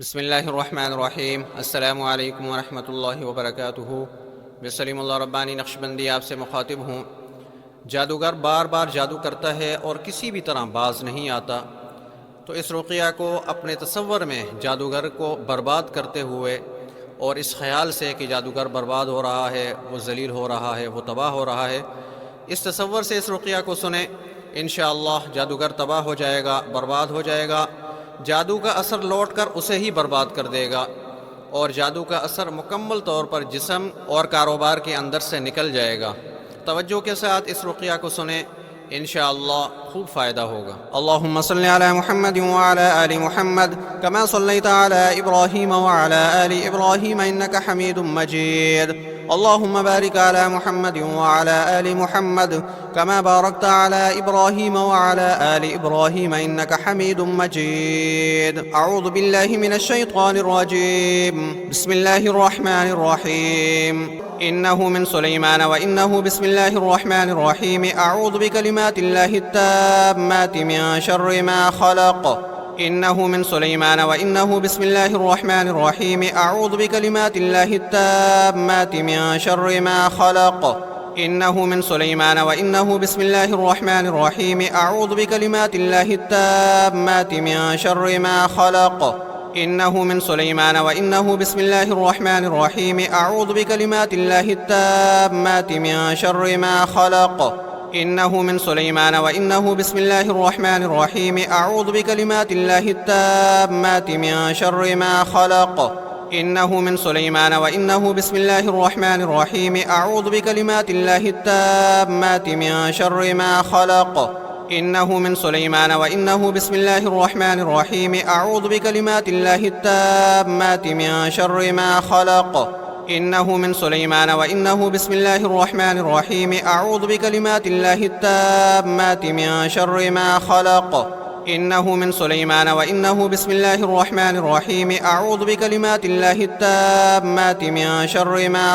बिस्मिल्लाहिर्रहमानिर्रहीम। अस्सलामु अलैकुम वरहमतुल्लाहि वबरकातुहू। मैं सलीमुल्लाह रब्बानी नक्शबंदी आपसे मुखातिब हूँ। जादूगर बार बार जादू करता है और किसी भी तरह बाज नहीं आता, तो इस रुक़िया को अपने तसव्वुर में जादूगर को बर्बाद करते हुए और इस ख़याल से कि जादूगर बर्बाद हो रहा है, वो ज़लील हो रहा है, वो तबाह हो रहा है, इस तसव्वुर से इस रुक़िया को सुने। इंशाअल्लाह जादूगर तबाह हो जाएगा, बर्बाद हो जाएगा। जादू का असर लौट कर उसे ही बर्बाद कर देगा और जादू का असर मुकम्मल तौर पर जिस्म और कारोबार के अंदर से निकल जाएगा। तवज्जो के साथ इस रुक़िया को सुने, इंशाअल्लाह खूब फ़ायदा होगा। अल्लाहुम्मा सल्लि अला मुहम्मद व अला आलि मुहम्मद कमा सल्लैता अला इब्राहीम व अला आलि इब्राहीम इन्नका हमीदुम मजीद। अल्लाहुम्मा बारिक अला मुहम्मद व अला आलि मुहम्मद कमा बारकता अला इब्राहीम व अला आलि इब्राहीम इन्नका हमीदुम मजीद। अऊज़ु बिल्लाहि मिनश शैतानिर रजीम। बिस्मिल्लाहिर रहमानिर रहीम। इन्नहु मिन सुलैमान व इन्नहु बिस्मिल्लाहिर रहमानिर रहीम। अऊज़ु बिकलिमातिल्लाहि त्ताम्माति मिन शर्रि मा खलक़। इन्नहु मिन सुलैमान व इन्नहु बिस्मिल्लाहिर रहमानिर रहीम। अऊज़ु बिकलिमातिल्लाहि त्ताम्माति मिन शर्रि मा खलक़। इन्नहु मिन सुलैमान व इन्नहु बिस्मिल्लाहिर रहमानिर रहीम। अऊज़ु बिकलिमातिल्लाहि त्ताम्माति मिन शर्रि मा खलक़। इन्नहु मिन सुलैमान व इन्नहु बिस्मिल्लाहिर रहमानिर रहीम। अऊज़ु बिकलिमातिल्लाहि त्ताम्माति मिन शर्रि मा खलक़। इन्नहु मिन सुलैमान व इन्नहु बिस्मिल्लाहिर रहमानिर रहीम। अऊज़ु बिकलिमातिल्लाहि त्ताम्माति मिन शर्रि मा खलक़। इन्नहु मिन सुलैमान व इन्नहु बिस्मिल्लाहिर रहमानिर रहीम। अऊज़ु बिकलिमातिल्लाहि त्ताम्माति मिन शर्रि मा खलक़। इन्नहु मिन सुलैमान व इन्नहु बिस्मिल्लाहिर रहमानिर रहीम। अऊज़ु बिकलिमातिल्लाहि त्ताम्माति मिन शर्रि मा खलक़। इन्नहु मिन सुलैमान व इन्नहु बिस्मिल्लाहिर रहमानिर रहीम। अऊज़ु बिकलिमातिल्लाहि त्ताम्माति मिन शर्रि मा खलक़। इन्नहु मिन सुलैमान व इन्नहु बिस्मिल्लाहिर रहमानिर रहीम। अऊज़ु बिकलिमातिल्लाहि त्ताम्माति मिन शर्रि मा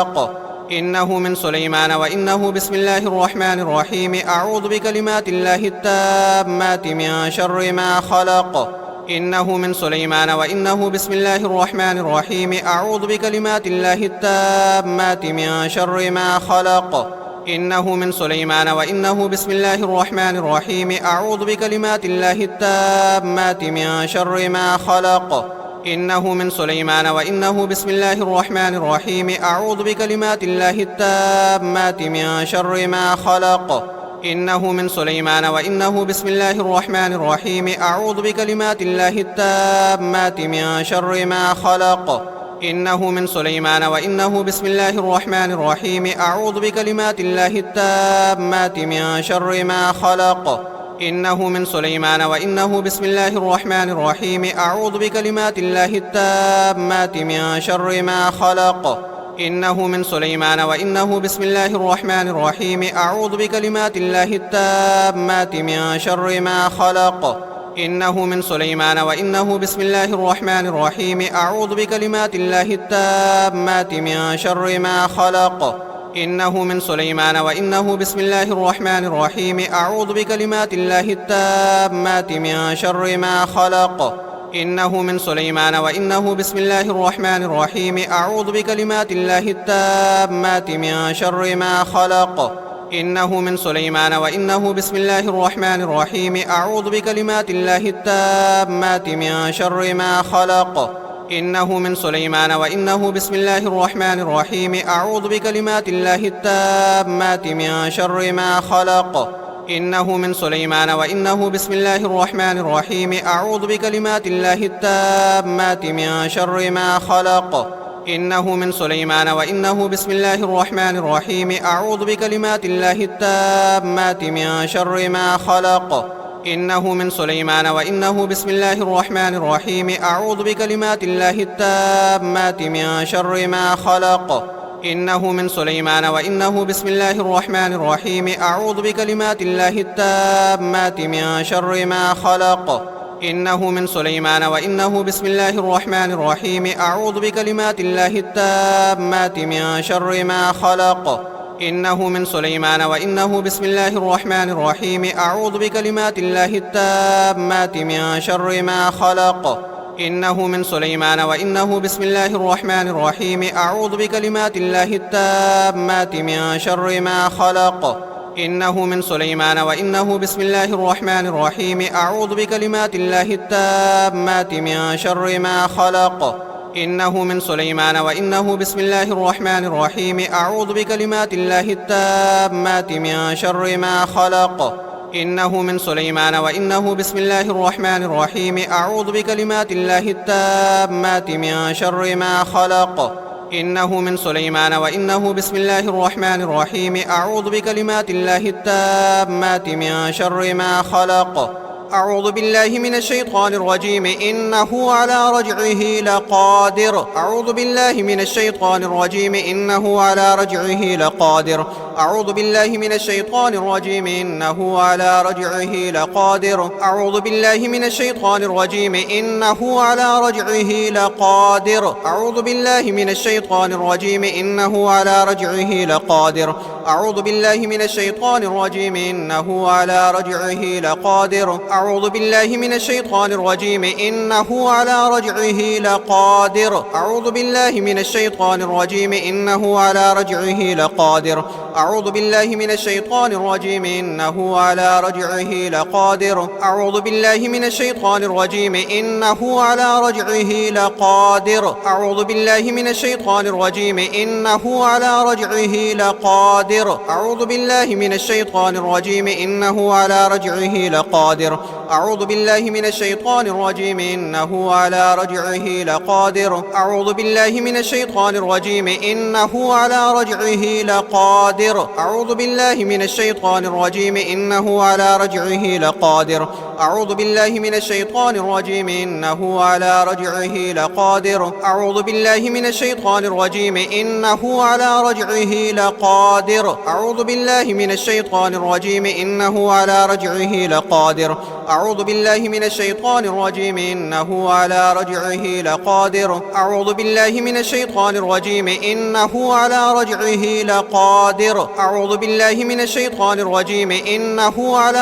खलक़। इन्नहु मिन सुलैमान व इन्नहु बिस्मिल्लाहिर रहमानिर रहीम। अऊज़ु बिकलिमातिल्लाहि त्ताम्माति मिन शर्रि मा खलक़। इन्नहु मिन सुलैमान व इन्नहु बिस्मिल्लाहिर रहमानिर रहीम। अऊज़ु बिकलिमातिल्लाहि त्ताम्माति मिन शर्रि मा खलक़। इन्नहु मिन सुलैमान व इन्नहु बिस्मिल्लाहिर रहमानिर रहीम। अऊज़ु बिकलिमातिल्लाहि त्ताम्माति मिन शर्रि मा खलक़। इन्नहु मिन सुलैमान व इन्नहु बिस्मिल्लाहिर रहमानिर रहीम। अऊज़ु बिकलिमातिल्लाहि त्ताम्माति मिन शर्रि मा खलक़। इन्नहु मिन सुलैमान व इन्नहु बिस्मिल्लाहिर रहमानिर रहीम। अऊज़ु बिकलिमातिल्लाहि त्ताम्माति मिन शर्रि मा खलक़। इन्नहु मिन सुलैमान व इन्नहु बिस्मिल्लाहिर रहमानिर रहीम। अऊज़ु बिकलिमातिल्लाहि त्ताम्माति मिन शर्रि मा खलक़। इन्नहु मिन सुलैमान व इन्नहु बिस्मिल्लाहिर रहमानिर रहीम। अऊज़ु बिकलिमातिल्लाहि त्ताम्माति मिन शर्रि मा खलक़। इन्नहु मिन सुलैमान व इन्नहु बिस्मिल्लाहिर रहमानिर रहीम। अऊज़ु बिकलिमातिल्लाहि त्ताम्माति मिन शर्रि मा खलक़। इन्नहु मिन सुलैमान व इन्नहु बिस्मिल्लाहिर रहमानिर रहीम। अऊज़ु बिकलिमातिल्लाहि त्ताम्माति मिन शर्रि मा खलक़। इन्नहु मिन सुलैमान व इन्नहु बिस्मिल्लाहिर रहमानिर रहीम। अऊज़ु बिकलिमातिल्लाहि त्ताम्माति मिन शर्रि मा खलक़। इन्नहु मिन सुलैमान व इन्नहु बिस्मिल्लाहिर रहमानिर रहीम। अऊज़ु बिकलिमातिल्लाहि त्ताम्माति मिन शर्रि मा खलक़। इन्नहु मिन सुलैमान व इन्नहु बिस्मिल्लाहिर रहमानिर रहीम। अऊज़ु बिकलिमातिल्लाहि त्ताम्माति मिन शर्रि मा खलक़। इन्नहु मिन सुलैमान व इन्नहु बिस्मिल्लाहिर रहमानिर रहीम। अऊज़ु बिकलिमातिल्लाहि त्ताम्माति मिन शर्रि मा खलक़। इन्नहु मिन सुलैमान व इन्नहु बिस्मिल्लाहिर रहमानिर रहीम। अऊज़ु बिकलिमातिल्लाहि त्ताम्माति मिन शर्रि मा खलक़। इन्नहु मिन सुलैमान व इन्नहु बिस्मिल्लाहिर रहमानिर रहीम। अऊज़ु बिकलिमातिल्लाहि त्ताम्माति मिन शर्रि मा खलक़। इन्नहु मिन सुलैमान व इन्नहु बिस्मिल्लाहिर रहमानिर रहीम। अऊज़ु बिकलिमातिल्लाहि त्ताम्माति मिन शर्रि मा खलक़। इन्नहु मिन सुलैमान व इन्नहु बिस्मिल्लाहिर रहमानिर रहीम। अऊज़ु बिकलिमातिल्लाहि त्ताम्माति मिन शर्रि मा खलक़। इन्नहु मिन सुलैमान व इन्नहु बिस्मिल्लाहिर रहमानिर रहीम। अऊज़ु बिकलिमातिल्लाहि त्ताम्माति मिन शर्रि मा खलक़। इन्नहु मिन सुलैमान व इन्नहु बिस्मिल्लाहिर रहमानिर रहीम। अऊज़ु बिकलिमातिल्लाहि त्ताम्माति मिन शर्रि मा खलक़। إنه من سليمان وإنه بسم الله الرحمن الرحيم أعوذ بكلمات الله التامات من شر ما خلق. إنه من سليمان وإنه بسم الله الرحمن الرحيم أعوذ بكلمات الله التامات من شر ما خلق. إنه من سليمان وإنه بسم الله الرحمن الرحيم أعوذ بكلمات الله التامات من شر ما خلق. إنه من سليمان وإنه بسم الله الرحمن الرحيم أعوذ بكلمات الله التامات من شر ما خلق. إنه من سليمان وإنه بسم الله الرحمن الرحيم أعوذ بكلمات الله التامات من شر ما خلق. أعوذ بالله من الشيطان الرجيم إنه على رجعه لقادر. أعوذ بالله من الشيطان الرجيم إنه على رجعه لقادر. أعوذ بالله من الشيطان الرجيم إنه على رجعه لقادر. أعوذ بالله من الشيطان الرجيم إنه على رجعه لقادر. أعوذ بالله من الشيطان الرجيم إنه على رجعه لقادر. أعوذ بالله من الشيطان الرجيم إنه على رجعه لقادر. أعوذ بالله من الشيطان الرجيم إنه على رجعه لقادر. أعوذ بالله من الشيطان الرجيم إنه على رجعه لقادر. أعوذ بالله من الشيطان الرجيم إنه على رجعه لقادر. أعوذ بالله من الشيطان الرجيم إنه على رجعه لقادر. أعوذ بالله من الشيطان الرجيم إنه على رجعه لقادر. أعوذ بالله من الشيطان الرجيم إنه على رجعه لقادر. أعوذ بالله من الشيطان الرجيم إنه على رجعه لقادر. أعوذ بالله من الشيطان الرجيم إنه على رجعه لقادر. أعوذ بالله من الشيطان الرجيم إنه على رجعه لقادر. أعوذ بالله من الشيطان الرجيم إنه على رجعه لقادر. أعوذ بالله من الشيطان الرجيم إنه على رجعه لقادر. أعوذ بالله من الشيطان الرجيم إنه على رجعه لقادر. أعوذ بالله من الشيطان الرجيم إنه على رجعه لقادر. أعوذ بالله من الشيطان الرجيم إنه على رجعه لقادر. أعوذ بالله من الشيطان الرجيم إنه على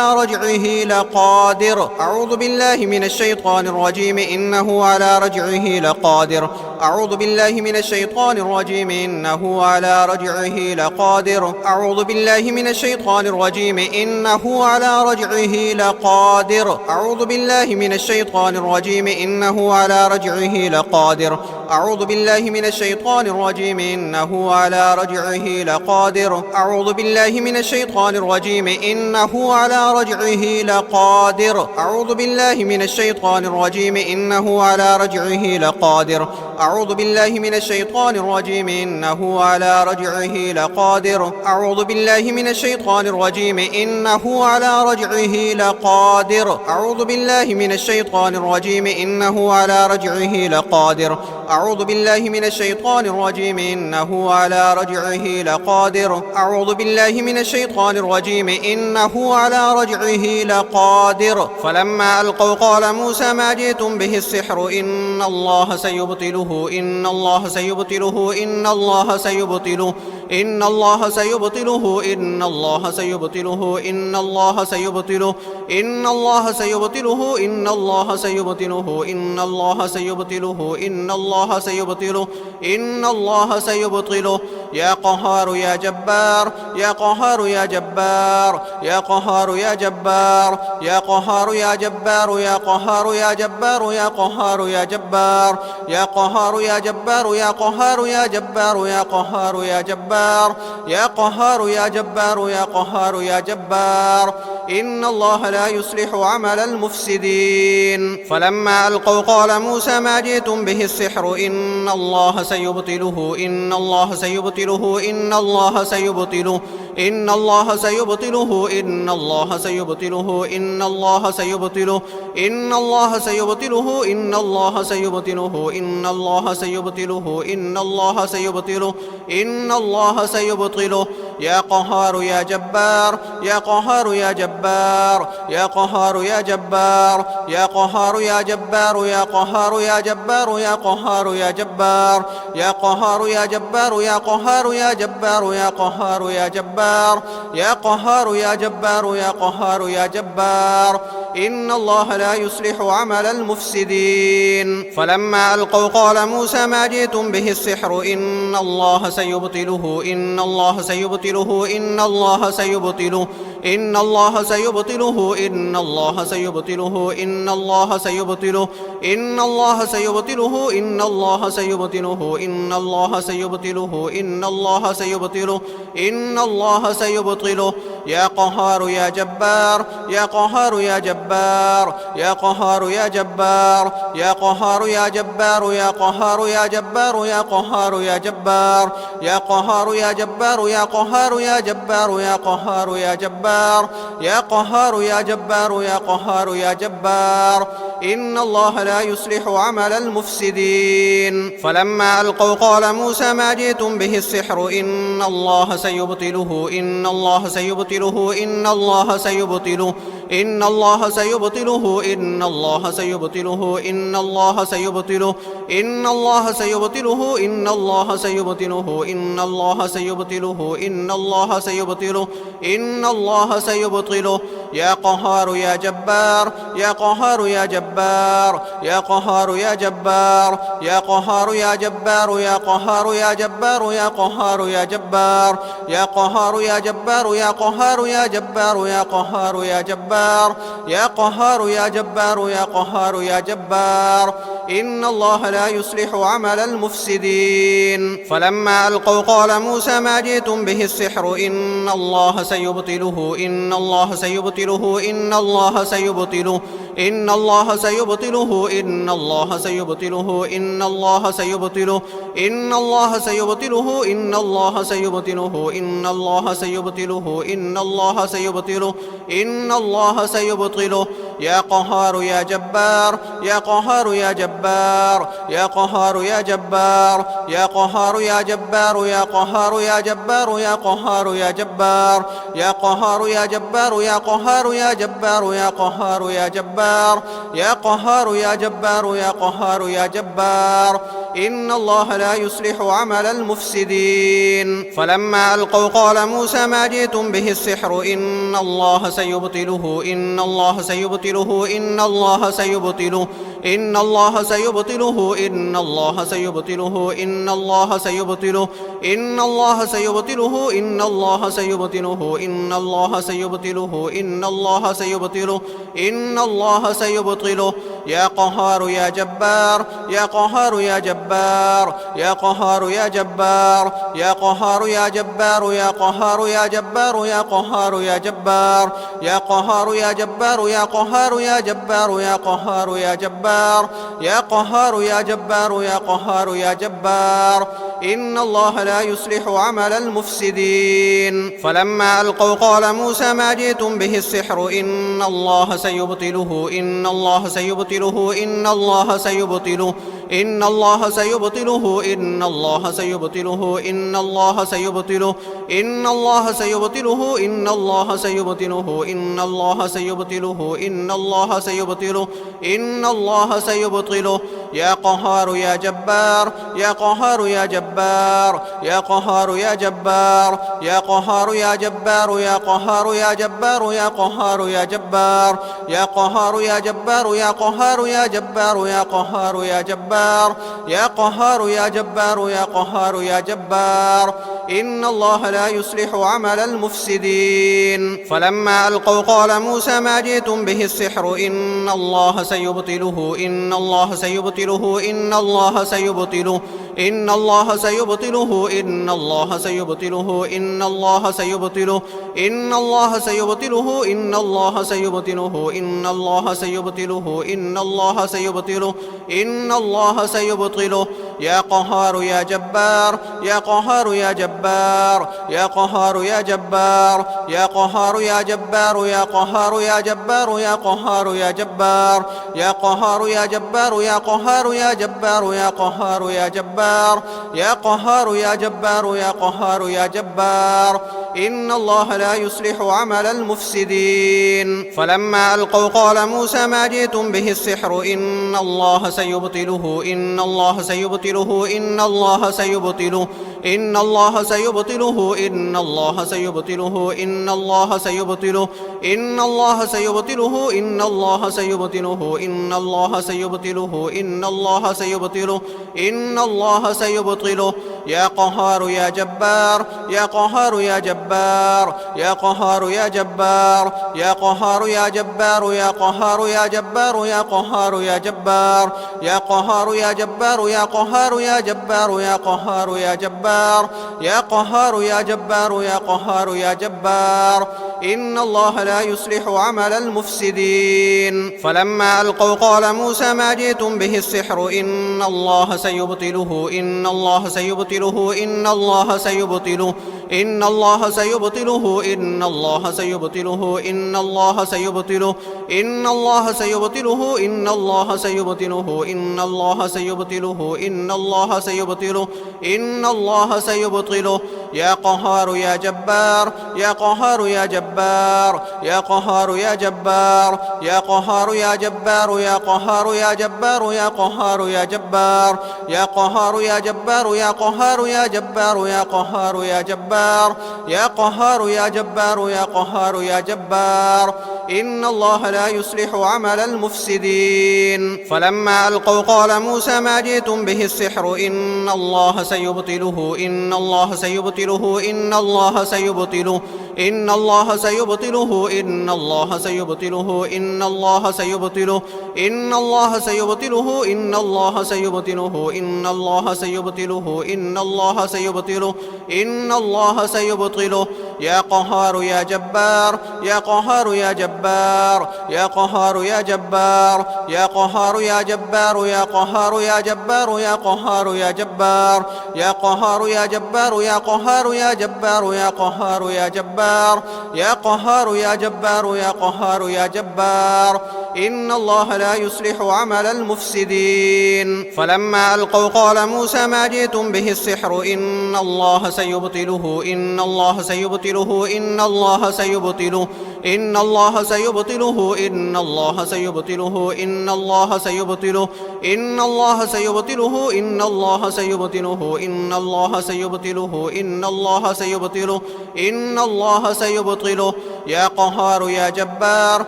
رجعه لقادر. أعوذ بالله من الشيطان الرجيم إنه على رجعه لقادر. أعوذ بالله من الشيطان الرجيم إنه على رجعه لقادر. أعوذ بالله من الشيطان الرجيم إنه على رجعه لقادر. أعوذ بالله من الشيطان الرجيم إنه على رجعه لقادر. أعوذ بالله من الشيطان الرجيم إنه على رجعه لقادر. أعوذ بالله من الشيطان الرجيم إنه على رجعه لقادر. أعوذ بالله من الشيطان الرجيم إنه على رجعه لقادر. أعوذ بالله من الشيطان الرجيم إنه على رجعه لقادر. أعوذ بالله من الشيطان الرجيم إنه على رجعه لقادر. أعوذ بالله من الشيطان الرجيم إنه على رجعه لقادر. أعوذ بالله من الشيطان الرجيم إنه على رجعه لقادر. أعوذ بالله من الشيطان الرجيم إنه على رجعه لقادر. فلما ألقوا قال موسى ما جئتم به السحر إن الله سيبطله إن الله سيبطله إن الله سيبطله إن الله سيبطله إن الله سيبطله إن الله سيبطله إن الله سيبطله إن الله سيبطله إن الله سيبطله إن الله سيبطله إن الله سيبطله. يا قهار يا جبار يا قهار يا جبار يا قهار يا جبار يا قهار يا جبار يا قهار يا جبار يا قهار يا جبار يا قهار يا جبار يا قهار يا جبار يا قهار يا جبار يا قهار يا جبار يا قهار يا جبار. إن الله لا يصلح عمل المفسدين. فلما ألقوا قال موسى ما جئتم به السحر إن الله سيبطله إن الله سيبطله إن الله سيبطله إن الله سيبطله إن الله سيبطله إن الله سيبطله إن الله سيبطله إن الله سيبطله إن الله سيبطله إن الله سيبطله إن الله سيبطله. يا قهار يا جبار يا قهار يا جبار يا قهار يا جبار يا قهار يا جبار يا قهار يا جبار يا قهار يا جبار يا قهار يا جبار يا قهار يا جبار يا قهار يا جبار يا قهار يا جبار يا قهار يا جبار. إن الله لا يصلح عمل المفسدين. فلما ألقوا قال موسى ما جئتم به السحر إن الله سيبطله إن الله سيبطله إن الله سيبطله إن الله سيبطله إن الله سيبطله إن الله سيبطله إن الله سيبطله إن الله سيبطله إن الله سيبطله إن الله سيبطله إن الله سيبطله يا قهار يا جبار يا قهار يا جبار يا قهار يا جبار يا قهار يا جبار يا قهار يا جبار يا قهار يا جبار يا قهار يا جبار يا قهار يا جبار يا قهار يا جبار يا قهار يا جبار يا قهار يا جبار إن الله لا يصلح عمل المفسدين. فلما ألقوا قال موسى ما جئتم به السحر إن الله سيبطله إن الله سيبطله إن الله سيبطله إن الله سيبطله إن الله سيبطله إن الله سيبطله إن الله سيبطله إن الله سيبطله إن الله سيبطله إن الله سيبطله إن الله سيبطله يا قهار يا جبار يا قهار يا جبار يا قهار يا جبار يا قهار يا جبار يا قهار يا جبار يا قهار يا جبار يا قهار يا جبار يا قهار يا جبار يا قهار يا جبار يا قهار يا جبار يا قهار يا جبار إن الله لا يصلح عمل المفسدين. فلما ألقوا قال موسى ما جئتم به السحر إن الله سيبطله إن الله سيبطله إن الله سيبطله إن الله سيبطله إن الله سيبطله إن الله سيبطله إن الله سيبطله إن الله سيبطله إن الله سيبطله إن الله سيبطله إن الله سيبطله يا قهار يا جبار يا قهار يا جبار يا قهار يا جبار يا قهار يا جبار يا قهار يا جبار يا قهار يا جبار يا قهار يا جبار يا قهار يا جبار يا قهار يا جبار يا قهار يا جبار يا قهار يا جبار إن الله لا يصلح عمل المفسدين. فلما ألقوا قال موسى ما جئتم به السحر إن الله سيبطله إن الله سيبطله إن الله سيبطله إن الله سيبطله إن الله سيبطله إن الله سيبطله إن الله سيبطله إن الله سيبطله إن الله سيبطله إن الله سيبطله إن الله سيبطله يا قهار يا جبار يا قهار يا جبار يا قهار يا جبار يا قهار يا جبار يا قهار يا جبار يا قهار يا جبار يا قهار يا جبار يا قهار يا جبار يا قهار يا جبار يا قهار يا جبار يا قهار يا جبار إن الله لا يصلح عمل المفسدين. فلما ألقوا قال موسى ما جئتم به السحر إن الله سيبطله إن الله سيبطله إن الله سيبطله إن الله سيبطله إن الله سيبطله إن الله سيبطله إن الله سيبطله إن الله سيبطله إن الله سيبطله إن الله سيبطله إن الله سيبطله يا قهار يا جبار يا قهار يا جبار يا قهار يا جبار يا قهار يا جبار يا قهار يا جبار يا قهار يا جبار يا قهار يا جبار يا قهار يا جبار يا قهار يا جبار يا قهار يا جبار يا قهار يا جبار إن الله لا يصلح عمل المفسدين. فلما ألقوا قال موسى ما جئتم به السحر إن الله سيبطله إن الله سيبطله إن الله سيبطله إن الله سيبطله إن الله سيبطله إن الله سيبطله إن الله سيبطله إن الله سيبطله إن الله سيبطله إن الله سيبطله إن الله سيبطله يا قهار يا جبار يا قهار يا جبار يا قهار يا جبار يا قهار يا جبار يا قهار يا جبار يا قهار يا جبار يا قهار يا جبار يا قهار يا جبار يا قهار يا جبار يا قهار يا جبار يا قهار يا جبار إن الله لا يصلح عمل المفسدين فلما ألقوا قال موسى ما جئتم به السحر إن الله سيبطله إن الله سيبطله إن الله سيبطله إن الله سيبطله إن الله سيبطله إن الله سيبطله إن الله سيبطله إن الله سيبطله إن الله سيبطله إن الله سيبطله إن الله سيبطله يا قهار يا جبار يا قهار يا جبار يا قهار يا جبار يا قهار يا جبار يا قهار يا جبار يا قهار يا جبار يا قهار يا جبار يا قهار يا جبار يا قهار يا جبار يا قهار يا جبار يا قهار يا جبار إن الله لا يصلح عمل المفسدين فلما ألقوا قال موسى ما جئتم به السحر إن الله سيبطله إن الله سيبطله إن الله سيبطله إن الله سيبطله إن الله سيبطله إن الله سيبطله إن الله سيبطله إن الله سيبطله إن الله سيبطله إن الله سيبطله إن الله سيبطله يا قهار يا جبار يا قهار يا جبار يا قهار يا جبار يا قهار يا جبار يا قهار يا جبار يا قهار يا جبار يا قهار يا جبار يا قهار يا جبار يا قهار يا جبار يا قهار يا جبار يا قهار يا جبار إن الله لا يصلح عمل المفسدين فلما ألقوا قال موسى ما جئتم به السحر إن الله سيبطله إن الله سيبطله إن الله سيبطله إن الله سيبطله إن الله سيبطله إن الله سيبطله إن الله سيبطله إن الله سيبطله إن الله سيبطله إن الله سيبطله إن الله سيبطله يا قهار يا جبار يا قهار يا جبار يا قهار يا جبار يا قهار يا جبار يا قهار يا جبار يا قهار يا جبار يا قهار يا جبار يا قهار يا جبار يا قهار يا جبار يا قهار يا جبار يا قهار يا جبار إن الله لا يصلح عمل المفسدين فلما ألقوا قال موسى ما جئتم به السحر إن الله سيبطله إن الله سيبطله إن الله سيبطله إن الله سيبطله إن الله سيبطله إن الله سيبطله إن الله سيبطله إن الله سيبطله إن الله سيبطله إن الله سيبطله إن الله سيبطله يا قهار يا جبار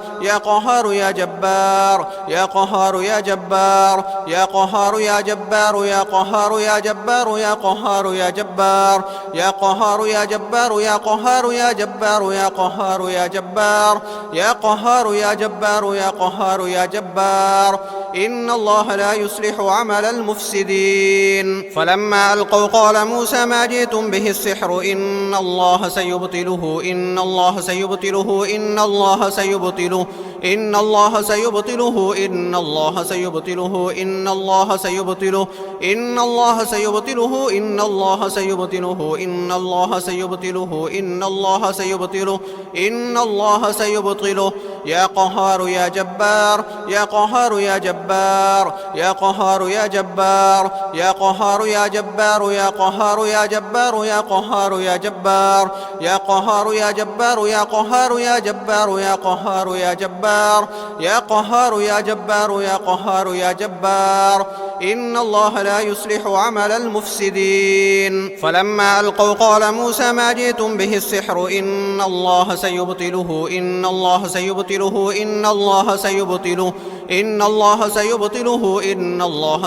يا قهار يا جبار يا قهار يا جبار يا قهار يا جبار يا قهار يا جبار يا قهار يا جبار يا قهار يا جبار يا قهار يا جبار يا قهار يا جبار يا قهار يا جبار يا قهار يا جبار إن الله لا يصلح عمل المفسدين فلما ألقوا قال موسى ما جئتم به السحر إن الله سيبطله إن الله سيبطله إن الله سيبطله إن الله سيبطله إن الله سيبطله إن الله سيبطله إن الله سيبطله إن الله سيبطله إن الله سيبطله إن الله سيبطله إن الله سيبطله يا قهار يا جبار يا قهار يا جبار يا قهار يا جبار يا قهار يا جبار يا قهار يا جبار يا قهار يا جبار يا قهار يا جبار يا قهار يا جبار يا قهار يا جبار يا قهار يا جبار يا قهار يا جبار إن الله لا يصلح عمل المفسدين فلما ألقوا قال موسى ما جئتم به السحر إن الله سيبطله إن الله سيبطله إن الله سيبطله إن الله سيبطله إن الله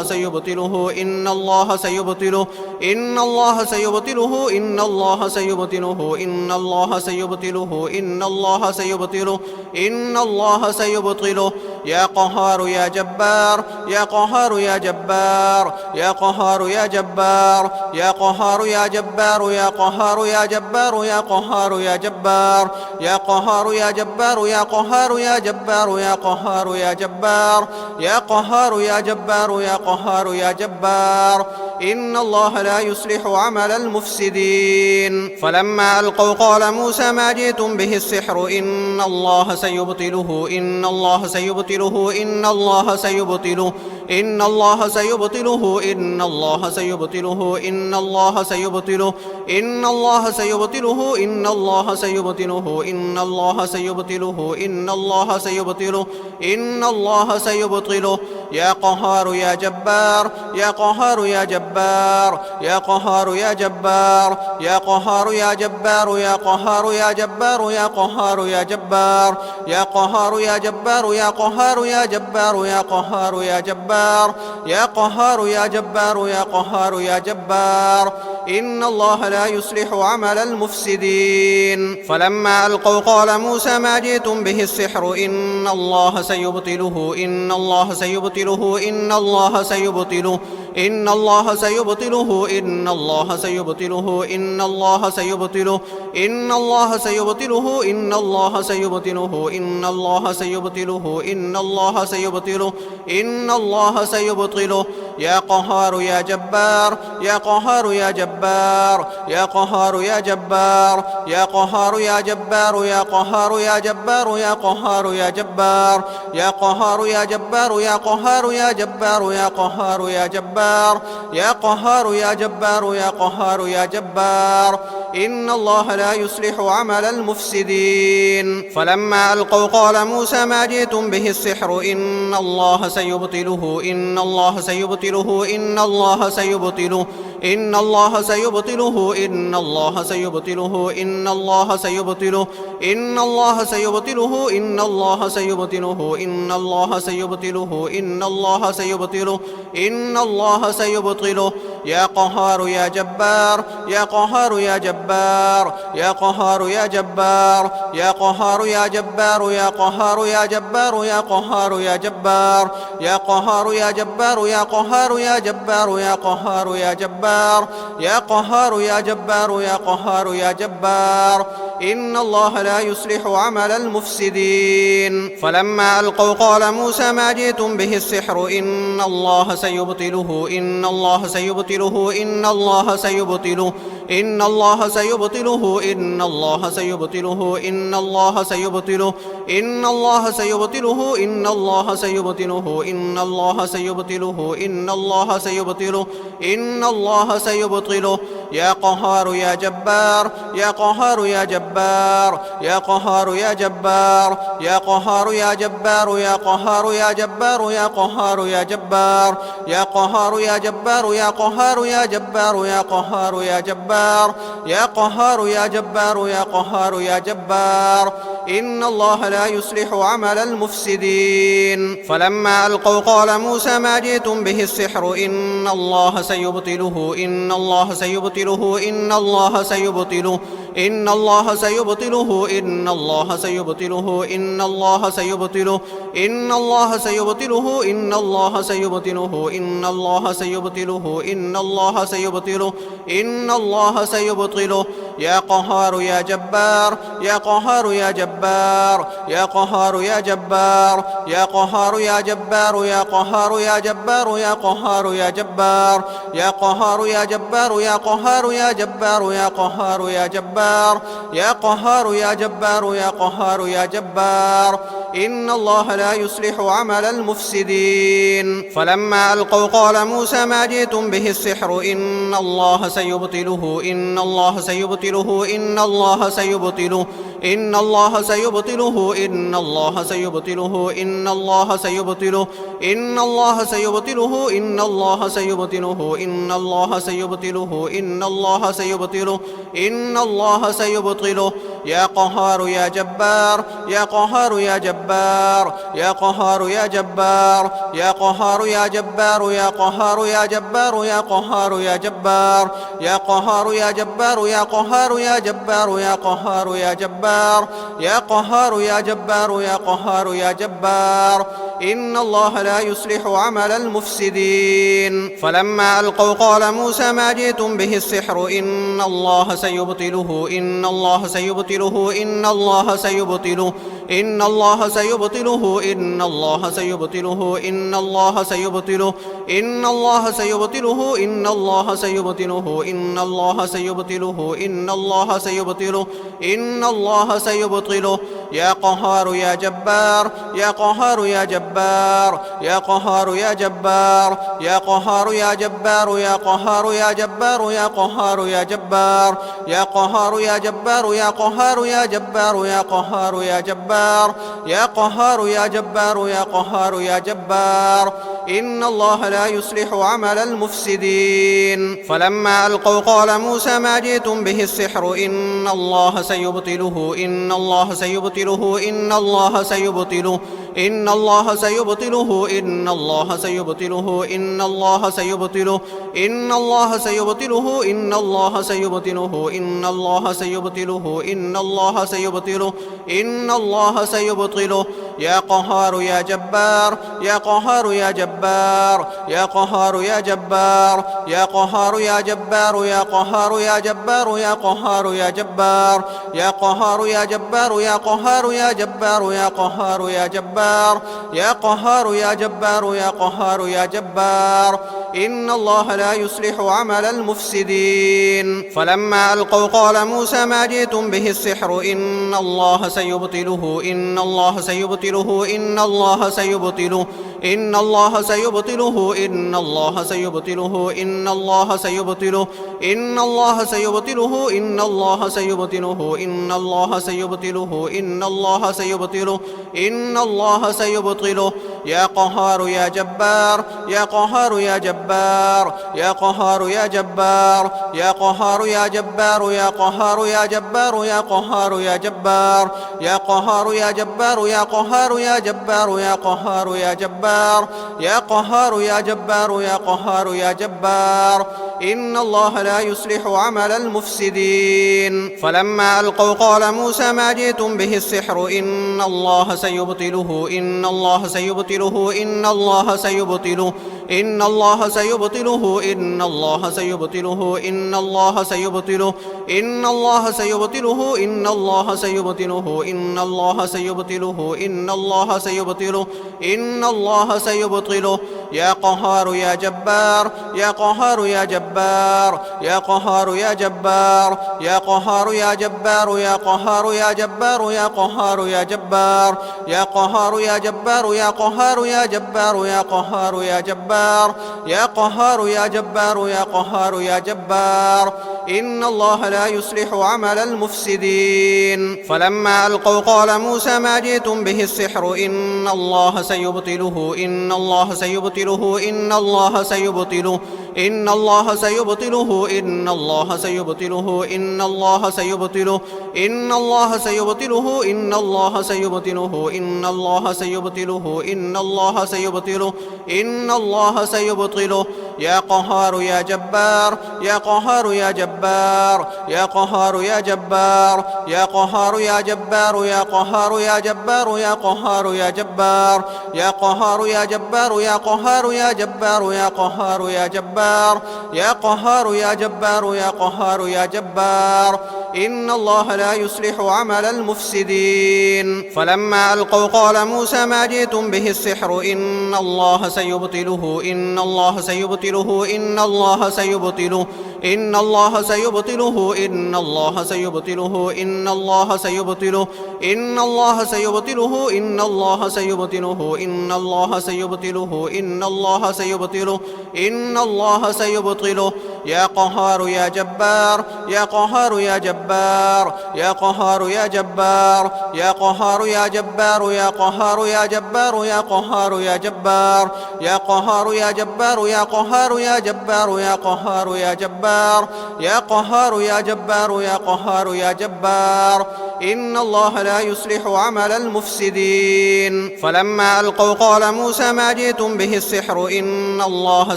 سيبطله إن الله سيبطله إن الله سيبطله إن الله سيبطله إن الله سيبطله إن الله سيبطله إن الله سيبطله يا قهار يا جبار يا قهار يا جبار يا قهار يا جبار يا قهار يا جبار يا قهار يا جبار يا قهار يا جبار يا قهار يا جبار يا قهار يا جبار يا قهار يا جبار يا قهار يا جبار يا قهار يا جبار إن الله لا يصلح عمل المفسدين فلما ألقوا قال موسى ما جئتم به السحر إن الله سيبطله إن الله سيبطله إن الله سيبطله إن الله سيبطله إن الله سيبطله إن الله سيبطله إن الله سيبطله إن الله سيبطله إن الله سيبطله إن الله سيبطله إن الله سيبطله يا قهار يا جبار يا قهار يا جبار يا قهار يا جبار يا قهار يا جبار يا قهار يا جبار يا قهار يا جبار يا قهار يا جبار يا قهار يا جبار يا قهار يا جبار يا قهار يا جبار يا قهار يا جبار إن الله لا يصلح عمل المفسدين فلما ألقوا قال موسى ما جئتم به السحر إن الله سيبطله إن الله سيبطله إن الله سيبطله إن الله سيبطله إن الله سيبطله إن الله سيبطله إن الله سيبطله إن الله سيبطله إن الله سيبطله إن الله سيبطله إن الله سيبطله يا قهار يا جبار يا قهار يا جبار يا قهار يا جبار يا قهار يا جبار يا قهار يا جبار يا قهار يا جبار يا قهار يا جبار يا قهار يا جبار يا قهار يا جبار يا قهار يا جبار يا قهار يا جبار إن الله لا يصلح عمل المفسدين فلما ألقوا قال موسى ما جئتم به السحر إن الله سيبطله إن الله سيبطله إن الله سيبطله إن الله سيبطله إن الله سيبطله إن الله سيبطله إن الله سيبطله إن الله سيبطله إن الله سيبطله إن الله سيبطله إن الله سيبطله يا قهار يا جبار يا قهار يا جبار يا قهار يا جبار يا قهار يا جبار يا قهار يا جبار يا قهار يا جبار يا قهار يا جبار يا قهار يا جبار يا قهار يا جبار يا قهار يا جبار يا قهار يا جبار إن الله لا يصلح عمل المفسدين فلما ألقوا قال موسى ما جئتم به السحر إن الله سيبطله إن الله سيبطله إن الله سيبطله إن الله سيبطله إن الله سيبطله إن الله سيبطله إن الله سيبطله إن الله سيبطله إن الله سيبطله إن الله سيبطله إن الله سيبطله يا قهار يا جبار يا قهار يا جبار يا قهار يا جبار يا قهار يا جبار يا قهار يا جبار يا قهار يا جبار يا قهار يا جبار يا قهار يا جبار يا قهار يا جبار يا قهار يا جبار يا قهار يا جبار إن الله لا يصلح عمل المفسدين فلما ألقوا قال موسى ما جئتم به السحر إن الله سيبطله إن الله سيبطله إن الله سيبطله إن الله سيبطله إن الله سيبطله إن الله سيبطله إن الله سيبطله إن الله سيبطله إن الله سيبطله إن الله سيبطله إن الله سيبطله يا قهار يا جبار يا قهار يا جبار يا قهار يا جبار يا قهار يا جبار يا قهار يا جبار يا قهار يا جبار يا قهار يا جبار يا قهار يا جبار يا قهار يا جبار يا قهار يا جبار يا قهار يا جبار إن الله لا يصلح عمل المفسدين فلما ألقوا قال موسى ما جئتم به السحر إن الله سيبطله إن الله سيبطله إن الله سيبطله إن الله سيبطله إن الله سيبطله إن الله سيبطله إن الله سيبطله إن الله سيبطله إن الله سيبطله إن الله سيبطله إن الله سيبطله يا قهار يا جبار يا قهار يا جبار يا قهار يا جبار يا قهار يا جبار يا قهار يا جبار يا قهار يا جبار يا قهار يا جبار يا قهار يا جبار يا قهار يا جبار يا قهار يا جبار يا قهار يا جبار إن الله لا يصلح عمل المفسدين فلما ألقوا قال موسى ما جئتم به السحر إن الله سيبطله إن الله سيبطله إن الله سيبطله إن الله سيبطله إن الله سيبطله إن الله سيبطله إن الله سيبطله إن الله سيبطله إن الله سيبطله إن الله سيبطله إن الله سيبطله يا قهار يا جبار يا قهار يا جبار جبار يا قهار يا جبار يا قهار يا جبار يا قهار يا جبار يا قهار يا جبار يا قهار يا جبار يا قهار يا جبار يا قهار يا جبار يا قهار يا جبار يا قهار يا جبار إن الله لا يصلح عمل المفسدين. فلما ألقوا قال موسى ما جئتم به السحر إن الله سيبطله إن الله سيبطله إن الله سيبطله إن الله سيبطله إن الله سيبطله إن الله سيبطله إن الله سيبطله إن الله سيبطله إن الله سيبطله إن الله سيبطله إن الله سيبطله يا قهار يا جبار يا قهار يا جبار يا قهار يا جبار يا قهار يا جبار يا قهار يا جبار يا قهار يا جبار يا قهار يا جبار يا قهار يا جبار يا قهار يا جبار يا قهار يا جبار يا قهار يا جبار إن الله لا يصلح عمل المفسدين. فلما ألقوا قال موسى ما جئتم به السحر إن الله سيبطله إن الله سيبطله إن الله سيبطله إن الله سيبطله إن الله سيبطله إن الله سيبطله إن الله سيبطله إن الله سيبطله إن الله سيبطله إن الله سيبطله إن الله سيبطله يا قهار يا جبار يا قهار يا جبار يا قهار يا جبار يا قهار يا جبار يا قهار يا جبار يا قهار يا جبار يا قهار يا جبار يا قهار يا جبار يا قهار يا جبار يا قهار يا جبار يا قهار يا جبار إن الله لا يصلح عمل المفسدين. فلما ألقوا قال موسى ما جئتم به السحر إن الله سيبطله إن الله سيبطله إن الله سيبطله إن الله سيبطله إن الله سيبطله إن الله سيبطله إن الله سيبطله إن الله سيبطله إن الله سيبطله إن الله سيبطله إن الله سيبطله يا قهار يا جبار يا قهار يا جبار يا قهار يا جبار يا قهار يا جبار يا قهار يا جبار يا قهار يا جبار يا قهار يا جبار يا قهار يا جبار يا قهار يا جبار يا قهار يا جبار يا قهار يا جبار إن الله لا يصلح عمل المفسدين. فلما ألقوا قال موسى ما جئتم به السحر إن الله سيبطله إن الله سيبطله إن الله سيبطله إن الله سيبطله إن الله سيبطله إن الله سيبطله إن الله سيبطله إن الله سيبطله إن الله سيبطله إن الله سيبطله إن الله سيبطله يا قهار يا جبار يا قهار يا جبار يا قهار يا جبار يا قهار يا جبار يا قهار يا جبار يا قهار يا جبار يا قهار يا جبار يا قهار يا جبار يا قهار يا جبار يا قهار يا جبار يا قهار يا جبار إن الله لا يصلح عمل المفسدين. فلما ألقوا قال موسى ما جئتم به السحر إن الله سيبطله إن الله سيبطله إن الله سيبطله إن الله سيبطله إن الله سيبطله إن الله سيبطله إن الله سيبطله إن الله سيبطله إن الله سيبطله إن الله سيبطله إن الله سيبطله يا قهار يا جبار يا قهار يا جبار يا قهار يا جبار يا قهار يا جبار يا قهار يا جبار يا قهار يا جبار يا قهار يا جبار يا قهار يا جبار يا قهار يا جبار يا قهار يا جبار يا قهار يا جبار إن الله لا يصلح عمل المفسدين. فلما ألقوا قال موسى ما جئتم به السحر إن الله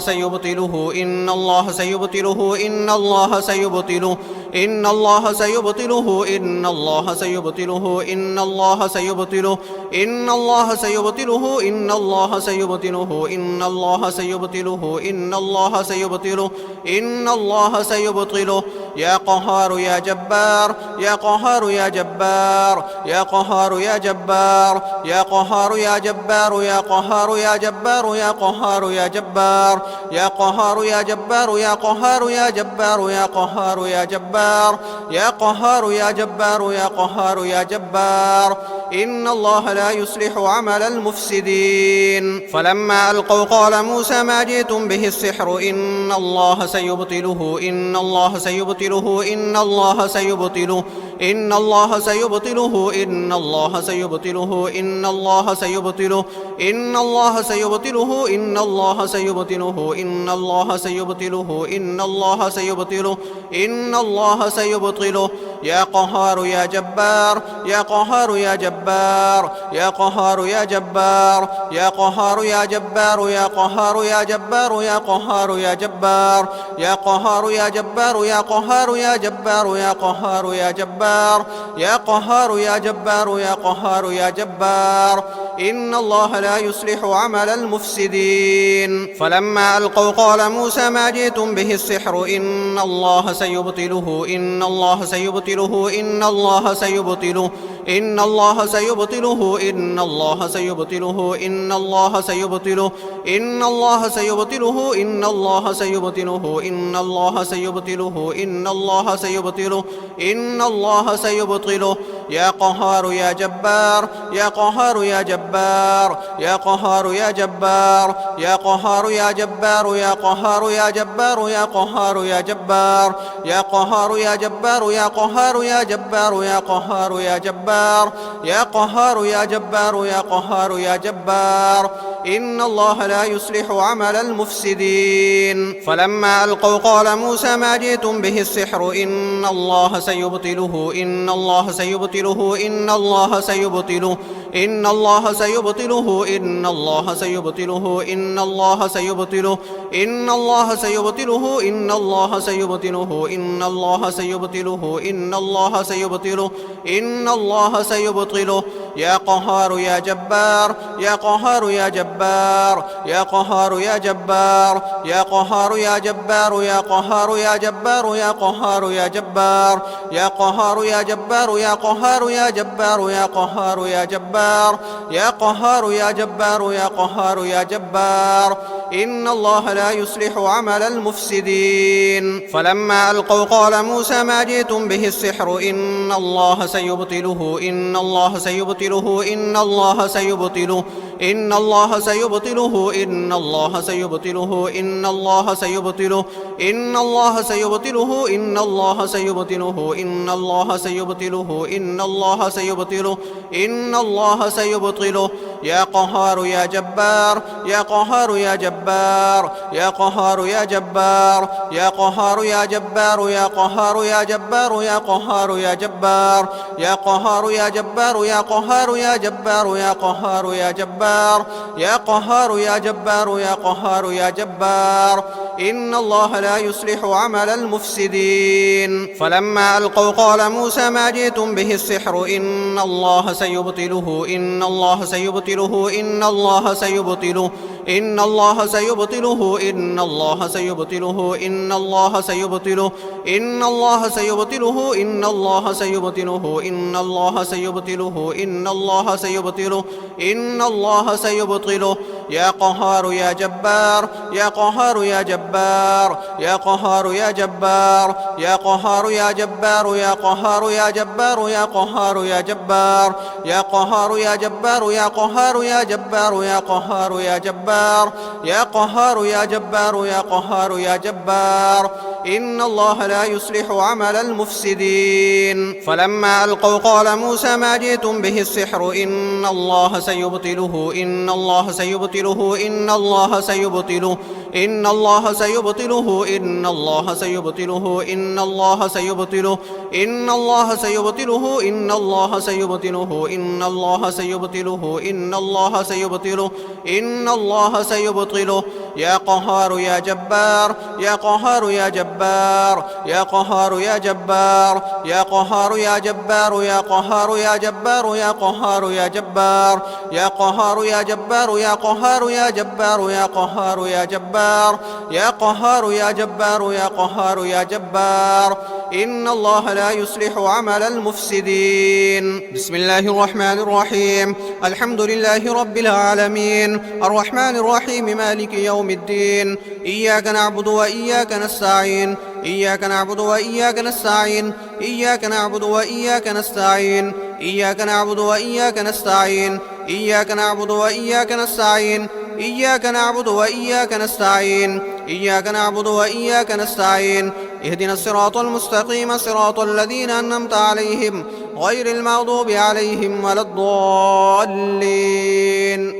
سيبطله إن الله سيبطله إن الله سيبطله إن الله سيبطله إن الله سيبطله إن الله سيبطله إن الله سيبطله إن الله سيبطله إن الله سيبطله إن الله سيبطله إن الله سيبطله يا قهار يا جبار يا قهار يا جبار يا قهار يا جبار يا قهار يا جبار يا قهار يا جبار يا قهار يا جبار يا قهار يا جبار يا قهار يا جبار يا قهار يا جبار يا قهار يا جبار يا قهار يا جبار إن الله لا يصلح عمل المفسدين. فلما ألقوا قال موسى ما جئتم به السحر إن الله سيبطله إن الله سيبطله إن الله سيبطله إن الله سيبطله إن الله سيبطله إن الله سيبطله إن الله سيبطله إن الله سيبطله إن الله سيبطله إن الله سيبطله إن الله سيبطله يا قهار يا جبار يا قهار يا جبار يا قهار يا جبار يا قهار يا جبار يا قهار يا جبار يا قهار يا جبار يا قهار يا جبار يا قهار يا جبار يا قهار يا جبار يا قهار يا جبار يا قهار يا جبار إن الله لا يصلح عمل المفسدين. فلما ألقوا قال موسى ما جئتم به السحر إن الله سيبطله إن الله سيبطله إن الله سيبطله إن الله سيبطله إن الله سيبطله إن الله سيبطله إن الله سيبطله إن الله سيبطله إن الله سيبطله إن الله سيبطله إن الله سيبطله يا قهار يا جبار يا قهار يا جبار يا قهار يا جبار يا قهار يا جبار يا قهار يا جبار يا قهار يا جبار يا قهار يا جبار يا قهار يا جبار يا قهار يا جبار يا قهار يا جبار يا قهار يا جبار إن الله لا يصلح عمل المفسدين. فلما ألقوا قال موسى ما جئتم به السحر إن الله سيبطله إن الله سيبطله إن الله سيبطله إن الله سيبطله إن الله سيبطله إن الله سيبطله إن الله سيبطله إن الله سيبطله إن الله سيبطله إن الله سيبطله إن الله سيبطله يا قهار يا جبار يا قهار يا جبار يا قهار يا جبار يا قهار يا جبار يا قهار يا جبار يا قهار يا جبار يا قهار يا جبار يا قهار يا جبار يا قهار يا جبار يا قهار يا جبار يا قهار يا جبار إن الله لا يصلح عمل المفسدين. فلما ألقوا قال موسى ما جئتم به السحر إن الله سيبطله إن الله سيبطله إن الله سيبطله إن الله سيبطله إن الله سيبطله إن الله سيبطله إن الله سيبطله إن الله سيبطله إن الله سيبطله إن الله سيبطله إن الله سيبطله يا قهار يا جبار يا قهار يا جبار يا قهار يا جبار يا قهار يا جبار يا قهار يا جبار يا قهار يا جبار يا قهار يا جبار يا قهار يا جبار يا قهار يا جبار يا قهار يا جبار يا قهار يا جبار إن الله لا يصلح عمل المفسدين. فلما ألقوا قال موسى ما جئتم به السحر إن الله سيبطله إن الله سيبطله إن الله سيبطله إن الله سيبطله إن الله سيبطله إن الله سيبطله إن الله سيبطله إن الله سيبطله إن الله سيبطله إن الله سيبطله إن الله سيبطله يا قهار يا جبار يا قهار يا جبار يا قهار يا جبار يا قهار يا جبار يا قهار يا جبار يا قهار يا جبار يا قهار يا جبار يا قهار يا جبار يا قهار يا جبار يا قهار يا جبار يا قهار يا جبار إن الله لا يصلح عمل المفسدين. فلما ألقوا قال موسى ما جئتم به السحر إن الله سيبطله إن الله سيبطله إن الله سيبطله إن الله سيبطله إن الله سيبطله إن الله سيبطله إن الله سيبطله إن الله سيبطله إن الله سيبطله إن الله سيبطله إن الله سيبطله يا قهار يا جبار يا قهار يا جبار يا قهار يا جبار يا قهار يا جبار يا قهار يا جبار يا قهار يا جبار يا قهار يا جبار يا قهار يا جبار يا قهار يا جبار يا قهار يا جبار يا قهار يا جبار إن الله لا يصلح عمل المفسدين. بسم الله الرحمن الرحيم الحمد لله رب العالمين الرحمن الرحيم مالك يوم الدين إياك نعبد وإياك نستعين إياك نعبد وإياك نستعين إياك نعبد وإياك نستعين إياك نعبد وإياك نستعين إياك نعبد وإياك نستعين إياك نعبد وإياك نستعين إياك نعبد وإياك نستعين اهدنا الصراط المستقيم صراط الذين أنعمت عليهم غير المغضوب عليهم ولا الضالين.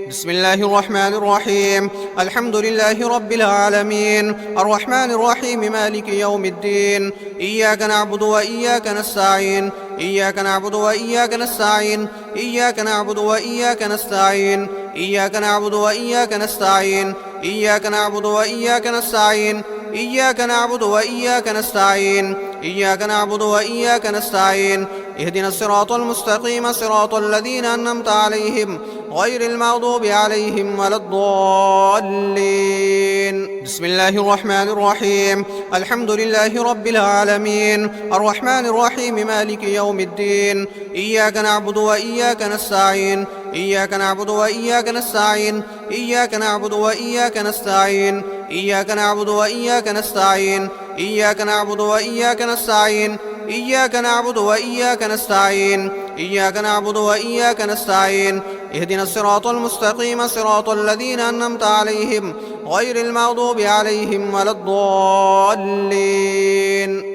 بسم الله الرحمن الرحيم. الحمد لله رب العالمين الرحمن الرحيم مالك يوم الدين. إياك نعبد وإياك نستعين إياك نعبد وإياك نستعين إياك نعبد وإياك نستعين إياك نعبد وإياك نستعين إياك نعبد وإياك نستعين إياك نعبد وإياك نستعين إياك نعبد وإياك نستعين اهدنا الصراط المستقيم صراط الذين أنعمت عليهم غير المغضوب عليهم ولا الضالين. بسم الله الرحمن الرحيم. الحمد لله رب العالمين الرحمن الرحيم مالك يوم الدين. إياك نعبد وإياك نستعين إياك نعبد وإياك نستعين إياك نعبد وإياك نستعين إياك نعبد وإياك نستعين إياك نعبد وإياك نستعين إياك نعبد وإياك نستعين إياك نعبد وإياك نستعين اهدنا الصراط المستقيم صراط الذين أنعمت عليهم غير المغضوب عليهم ولا الضالين.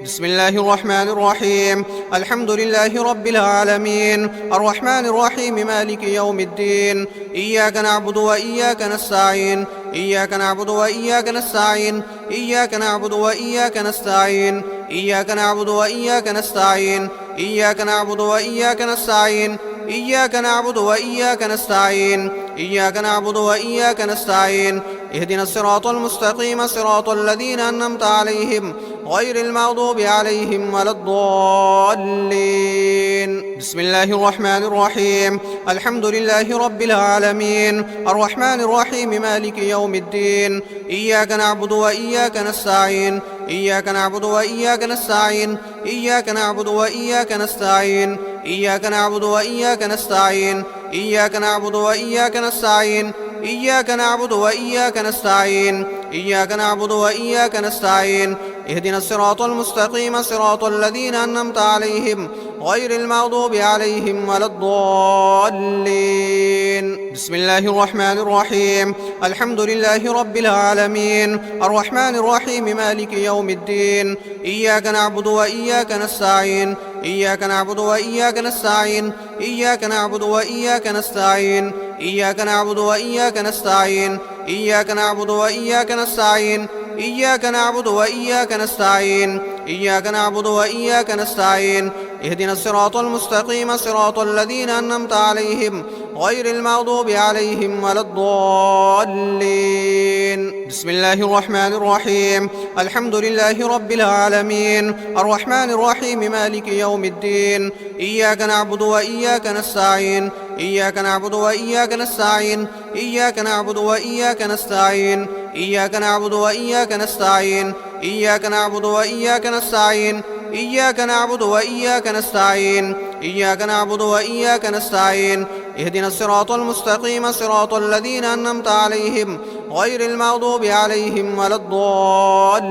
بسم الله الرحمن الرحيم. الحمد لله رب العالمين الرحمن الرحيم مالك يوم الدين. إياك نعبد وإياك نستعين إياك نعبد وإياك نستعين إياك نعبد وإياك نستعين إياك نعبد وإياك نستعين إياك نعبد وإياك نستعين إياك نعبد وإياك نستعين إياك نعبد وإياك نستعين اهدنا الصراط المستقيم صراط الذين أنعمت عليهم غير المغضوب عليهم ولا الضالين. بسم الله الرحمن الرحيم. الحمد لله رب العالمين الرحمن الرحيم مالك يوم الدين. إياك نعبد وإياك نستعين إياك نعبد وإياك نستعين إياك نعبد وإياك نستعين إياك نعبد وإياك نستعين إياك نعبد وإياك نستعين إياك نعبد وإياك نستعين إياك نعبد وإياك نستعين اهدنا الصراط المستقيم صراط الذين أنعمت عليهم غير المغضوب عليهم ولا الضالين. بسم الله الرحمن الرحيم. الحمد لله رب العالمين الرحمن الرحيم مالك يوم الدين. إياك نعبد وإياك نستعين إياك نعبد وإياك نستعين إياك نعبد وإياك نستعين إياك نعبد وإياك نستعين إياك نعبد وإياك نستعين إياك نعبد وإياك نستعين إياك نعبد وإياك نستعين اهدنا الصراط المستقيم صراط الذين أنعمت عليهم غير المغضوب عليهم ولا الضالين. بسم الله الرحمن الرحيم. الحمد لله رب العالمين الرحمن الرحيم مالك يوم الدين. إياك نعبد وإياك نستعين إياك نعبد وإياك نستعين إياك نعبد وإياك نستعين إياك نعبد وإياك نستعين إياك نعبد وإياك نستعين إياك نعبد وإياك نستعين إياك نعبد وإياك نستعين اهدنا الصراط المستقيم صراط الذين أنعمت عليهم غير المغضوب عليهم ولا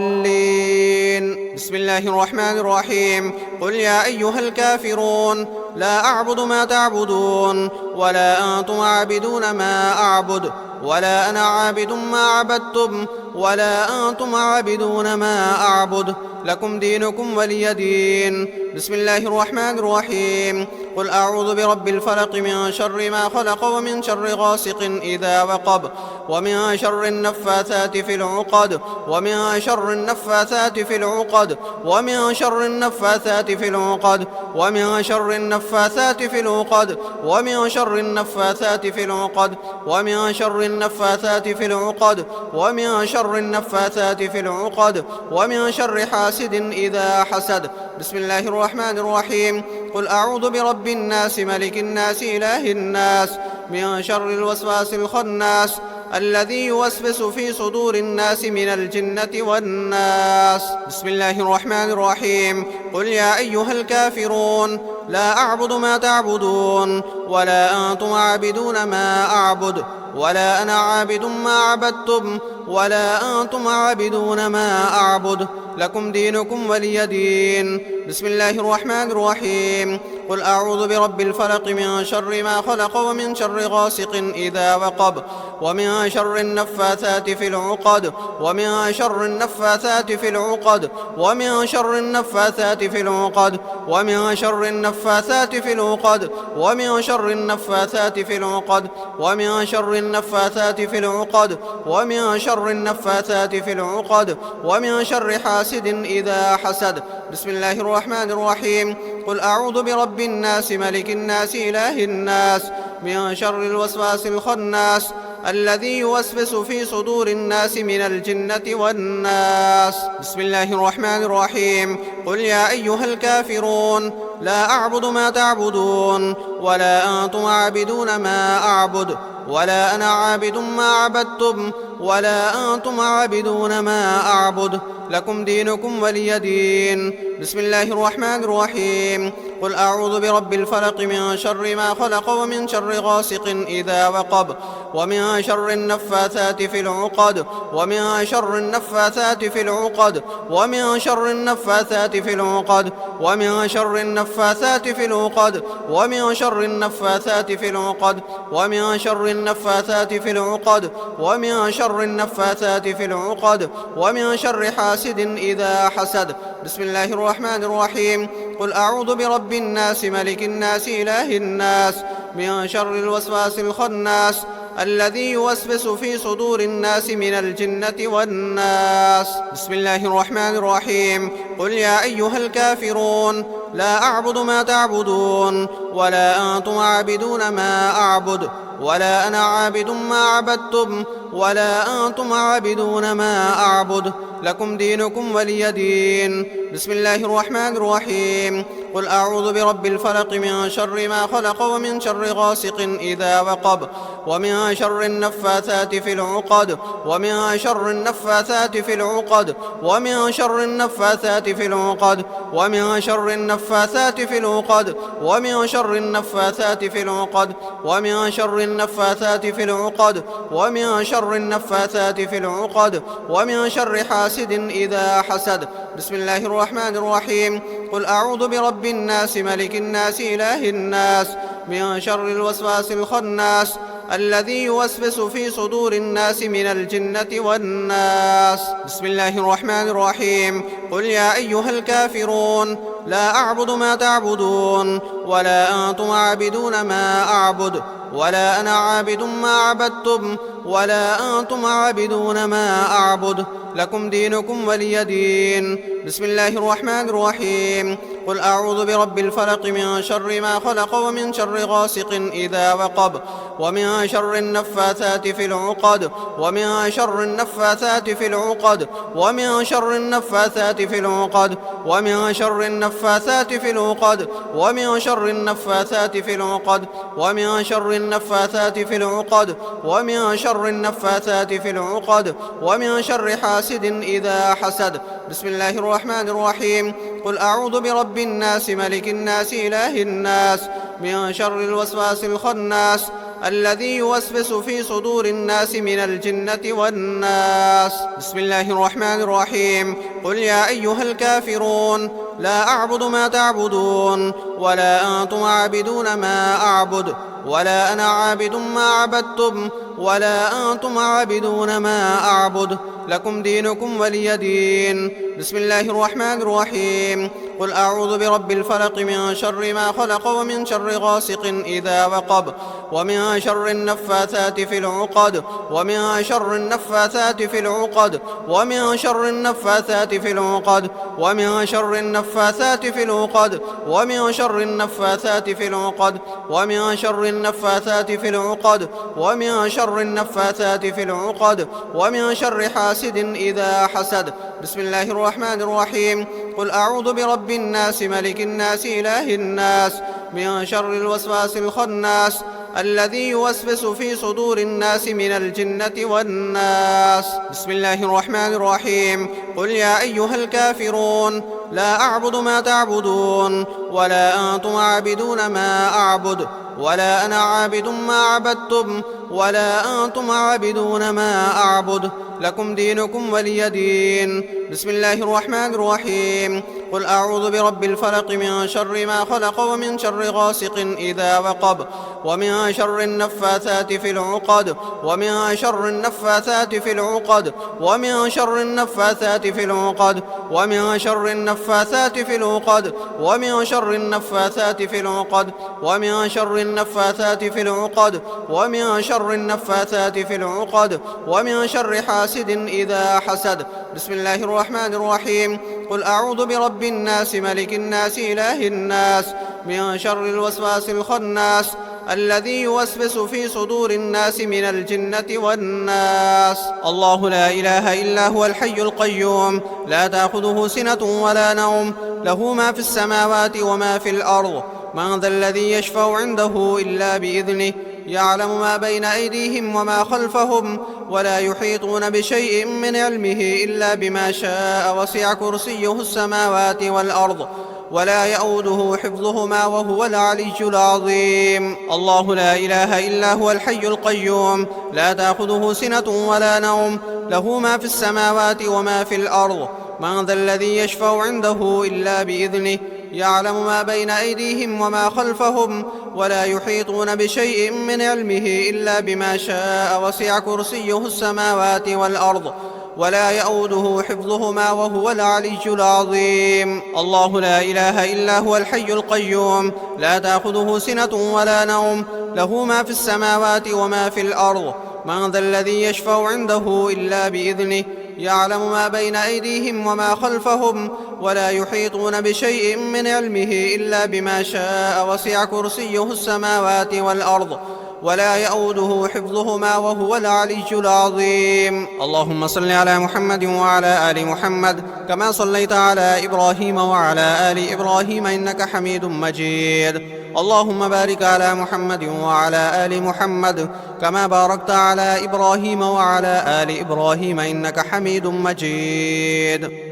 الضالين. بسم الله الرحمن الرحيم. قل يا أيها الكافرون لا أعبد ما تعبدون ولا أنتم عابدون ما أعبد ولا أنا عابد ما عبدتم ولا أنتم عابدون ما أعبد لكم دينكم ولي دين. بسم الله الرحمن الرحيم. قل أعوذ برب الفلق من شر ما خلق ومن شر غاسق إذا وقب ومن شر النفاثات في العقد ومن شر النفاثات في العقد ومن شر النفاثات في العقد ومن شر النفاثات في العقد ومن شر النفاثات في العقد ومن شر النفاثات في العقد ومن شر النفاثات في العقد ومن شر حاسد إذا حسد. بسم الله الرحمن الرحيم. قل أعوذ برب الناس ملك الناس إله الناس من شر الوسواس الخناس الذي يوسوس في صدور الناس من الجنة والناس. بسم الله الرحمن الرحيم. قل يا أيها الكافرون لا أعبد ما تعبدون ولا أنتم عابدون ما أعبد ولا أنا عابد ما عبدتم ولا أنتم عابدون ما أعبد لكم دينكم ولي دين. بسم الله الرحمن الرحيم قل أعوذ برب الفلق من شر ما خلق ومن شر غاسق إذا وقب ومن شر النفاثات في العقد ومن شر النفاثات في العقد ومن شر النفاثات في العقد ومن شر النفاثات في العقد ومن شر النفاثات في العقد ومن شر النفاثات في العقد ومن شر النفاثات في العقد ومن شر حاسد إذا حسد. بسم الله الرحمن الرحيم قل أعوذ برب الناس ملك الناس إله الناس من شر الوسواس الخناس الذي يوسوس في صدور الناس من الجنة والناس. بسم الله الرحمن الرحيم قل يا أيها الكافرون لا أعبد ما تعبدون ولا أنتم عابدون ما أعبد ولا أنا عابد ما عبدتم ولا أنتم عابدون ما أعبد لكم دينكم ولي دين. بسم الله الرحمن الرحيم قل أعوذ برب الفلق من شر ما خلق ومن شر غاسق إذا وقب ومن شر النفاثات في العقد ومن شر النفاثات في العقد ومن شر النفاثات في العقد ومن شر النفاثات في العقد ومن شر النفاثات في العقد ومن شر النفاثات في العقد ومن شر النفاثات في العقد ومن شر حاسد إذا حسد. بسم الله الرحمن الرحيم قل أعوذ برب الناس ملك الناس إله الناس من شر الوسواس الخناس الذي يوسوس في صدور الناس من الجنة والناس. بسم الله الرحمن الرحيم قل يا أيها الكافرون لا أعبد ما تعبدون ولا أنتم عابدون ما أعبد ولا أنا عابد ما عبدتم ولا أنتم عابدون ما أعبد لكم دينكم ولي دين. بسم الله الرحمن الرحيم قل أعوذ برب الفلق من شر ما خلق ومن شر غاسق إذا وقب ومن شر النفاثات في العقد ومن شر النفاثات في العقد ومن شر النفاثات في العقد ومن شر النفاثات في العقد ومن شر النفاثات في العقد ومن شر النفاثات في العقد ومن شر النفاثات في العقد ومن شر حاسد إذا حسد. بسم الله الرحمن الرحيم قل أعوذ برب الناس ملك الناس إله الناس من شر الوسواس الخناس الذي يوسوس في صدور الناس من الجنة والناس. بسم الله الرحمن الرحيم قل يا أيها الكافرون لا أعبد ما تعبدون ولا أنتم عابدون ما أعبد ولا أنا عابد ما عبدتم ولا أنتم عابدون ما أعبد لكم دينكم ولي دين. بسم الله الرحمن الرحيم قل أعوذ برب الفلق من شر ما خلق ومن شر غاسق إذا وقب ومن شر النفاثات في العقد ومن شر النفاثات في العقد ومن شر النفاثات في العقد ومن شر النفاثات في العقد ومن شر النفاثات في العقد ومن شر النفاثات في العقد ومن شر النفاثات في العقد ومن شر حاسد إذا حسد. بسم الله الرحمن الرحيم قل أعوذ برب الناس ملك الناس إله الناس من شر الوسواس الخناس الذي يوسوس في صدور الناس من الجنة والناس. بسم الله الرحمن الرحيم قل يا أيها الكافرون لا أعبد ما تعبدون ولا أنتم عابدون ما أعبد ولا أنا عابد ما عبدتم ولا أنتم عابدون ما أعبد لكم دينكم ولي دين. بسم الله الرحمن الرحيم قل أعوذ برب الفلق من شر ما خلق ومن شر غاسق إذا وقب ومن شر النفاثات في العقد ومن شر النفاثات في العقد ومن شر النفاثات في العقد ومن شر النفاثات في العقد ومن شر النفاثات في العقد ومن شر النفاثات في العقد ومن شر النفاثات في العقد ومن شر حاسد إذا حسد. بسم الله الرحمن الرحيم قل أعوذ برب الناس ملك الناس إله الناس من شر الوسواس الخناس الذي يوسوس في صدور الناس من الجنة والناس. بسم الله الرحمن الرحيم قل يا أيها الكافرون لا أعبد ما تعبدون ولا أنتم عابدون ما أعبد ولا أنا عابد ما عبدتم ولا أنتم عابدون ما أعبد لكم دينكم ولي دين. بسم الله الرحمن الرحيم. قل أعوذ برب الفلق من شر ما خلق ومن شر غاسق إذا وقب ومن شر النفاثات في العقد ومن شر النفاثات في العقد ومن شر النفاثات في العقد ومن شر النفاثات في العقد ومن شر النفاثات في العقد ومن شر النفاثات في العقد ومن شر النفاثات في العقد ومن شر حاسد إذا حسد. بسم الله الرحمن الرحيم. قل أعوذ برب الناس ملك الناس إله الناس من شر الوسواس الخناس الذي يوسوس في صدور الناس من الجنة والناس. الله لا إله إلا هو الحي القيوم لا تأخذه سنة ولا نوم له ما في السماوات وما في الأرض. من ذا الذي يشفع عنده إلا بإذنه يعلم ما بين أيديهم وما خلفهم ولا يحيطون بشيء من علمه إلا بما شاء وسع كرسيه السماوات والأرض ولا يؤوده حفظهما وهو العلي العظيم. الله لا إله إلا هو الحي القيوم لا تأخذه سنة ولا نوم له ما في السماوات وما في الأرض. من ذا الذي يشفع عنده إلا بإذنه يعلم ما بين أيديهم وما خلفهم ولا يحيطون بشيء من علمه إلا بما شاء وسع كرسيه السماوات والأرض ولا يؤوده حفظهما وهو العلي العظيم. الله لا إله إلا هو الحي القيوم لا تأخذه سنة ولا نوم له ما في السماوات وما في الأرض. من ذا الذي يشفع عنده إلا بإذنه يعلم ما بين أيديهم وما خلفهم ولا يحيطون بشيء من علمه إلا بما شاء وسع كرسيه السماوات والأرض ولا يؤوده حفظهما وهو العلي العظيم. اللهم صل على محمد وعلى آل محمد كما صليت على إبراهيم وعلى آل إبراهيم إنك حميد مجيد. اللهم بارك على محمد وعلى آل محمد كما باركت على إبراهيم وعلى آل إبراهيم إنك حميد مجيد.